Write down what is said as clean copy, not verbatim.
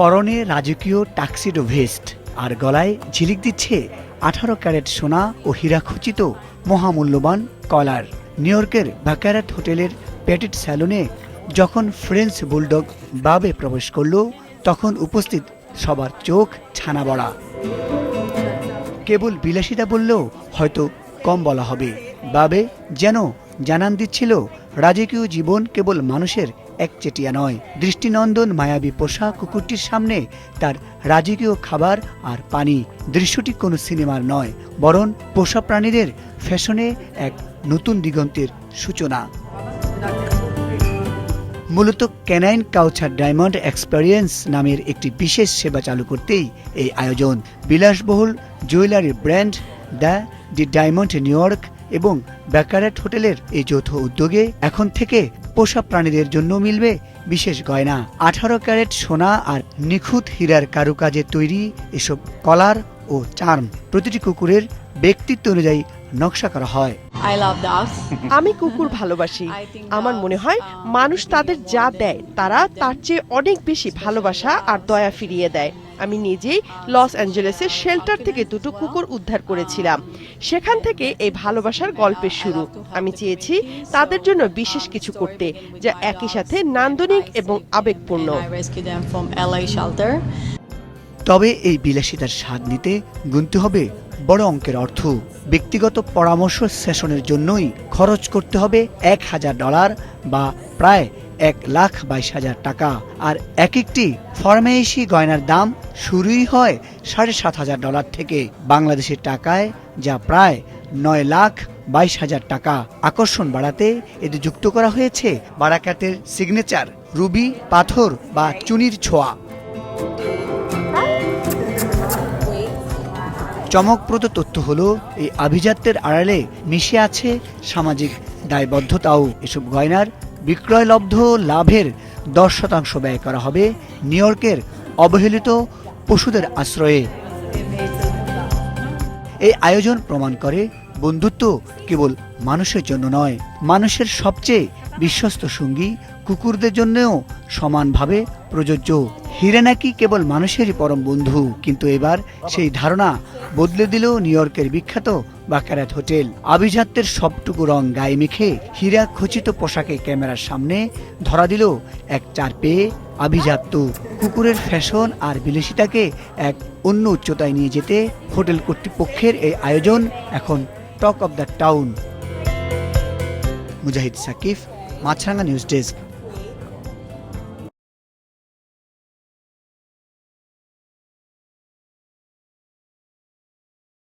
পরনে রাজকীয় tuxedo vest আর গলায় ঝিলিক দিচ্ছে 18 ক্যারেট সোনা ও হীরা খচিত মহামূল্যবান কলার। নিউ ইয়র্কের ব্যাকারেট হোটেলের পেটিট স্যালনে যখন ফ্রেঞ্চ বুলডগ বাবে প্রবেশ করল, তখন উপস্থিত সবার চোখ ছানা বড়া। কেবল বিলাসিতা বললেও হয়তো কম বলা হবে। বাবে যেন জানান দিচ্ছিল, রাজকীয় জীবন কেবল মানুষের একচেটিয়া নয়। দৃষ্টিনন্দন মায়াবী পোষা কুকুরটির সামনে তার রাজকীয় খাবার আর পানি। দৃশ্যটি কোনো সিনেমার নয়, বরং পোষা প্রাণীদের ফ্যাশনে এক নতুন দিগন্তের সূচনা। মূলত ক্যানাইন কাউচার ডায়মন্ড এক্সপেরিয়েন্স নামের একটি বিশেষ সেবা চালু করতেই এই আয়োজন। বিলাসবহুল জুয়েলারি ব্র্যান্ড দি ডায়মন্ড নিউ ইয়র্ক এবং ব্যাকারেট হোটেলের এই যৌথ উদ্যোগে এখন থেকে পোষা প্রাণীদের জন্য মিলবে বিশেষ গয়না। 18 ক্যারেট সোনা আর নিখুঁত হীরার কারুকাজে তৈরি এসব কলার ও চার্ম প্রতিটি কুকুরের ব্যক্তিত্ব অনুযায়ী নকশা করা হয়। আমি কুকুর ভালোবাসি। আমার মনে হয় মানুষ তাদের যা দেয় তারা তার চেয়ে অনেক বেশি ভালোবাসা আর দয়া ফিরিয়ে দেয়। আমি নিজেই লস অ্যাঞ্জেলেসের শেল্টার থেকে 2টো কুকুর উদ্ধার করেছিলাম। সেখান থেকে এই ভালোবাসার গল্পের শুরু। আমি চেয়েছি তাদের জন্য বিশেষ কিছু করতে, যা একই সাথে নান্দনিক এবং আবেগপূর্ণ। তবে এই বিলাসিতার স্বাদ নিতে গুনতে হবে বড় অঙ্কের অর্থ। ব্যক্তিগত পরামর্শ সেশনের জন্যই খরচ করতে হবে $1000 বা প্রায় 1,22,000 টাকা। আর এক একটি ফরমায়েশি গয়নার দাম শুরুই হয় $7,500 থেকে, বাংলাদেশের টাকায় যা প্রায় 9,22,000 টাকা। আকর্ষণ বাড়াতে এতে যুক্ত করা হয়েছে বারাকাতের সিগনেচার রুবি, পাথর বা চুনির ছোঁয়া। চমকপ্রদ তথ্য হলো, এই আভিজাত্যের আড়ালে মিশে আছে সামাজিক দায়বদ্ধতাও। এসব গয়নার বিক্রয়লব্ধ লাভের 10% ব্যয় করা হবে নিউ ইয়র্কের অবহেলিত পশুদের আশ্রয়ে। এই আয়োজন প্রমাণ করে, বন্ধুত্ব কেবল মানুষের জন্য নয়, মানুষের সবচেয়ে বিশ্বস্ত সঙ্গী কুকুরদের জন্যও সমানভাবে প্রযোজ্য। হীরা নাকি কেবল মানুষেরই পরম বন্ধু, কিন্তু এবার সেই ধারণা বদলে দিল নিউ ইয়র্কের বিখ্যাত ব্যাকারেট হোটেল। আভিজাত্যের সবটুকু রং গায়ে মেখে হীরা খচিত পোশাকে ক্যামেরার সামনে ধরা দিল এক চার পেয়ে আভিজাত্য। কুকুরের ফ্যাশন আর বিলাসিতাকে এক অন্য উচ্চতায় নিয়ে যেতে হোটেল কর্তৃপক্ষের এই আয়োজন এখন talk of the town. Mujahid Sakib, Maasranga news desk.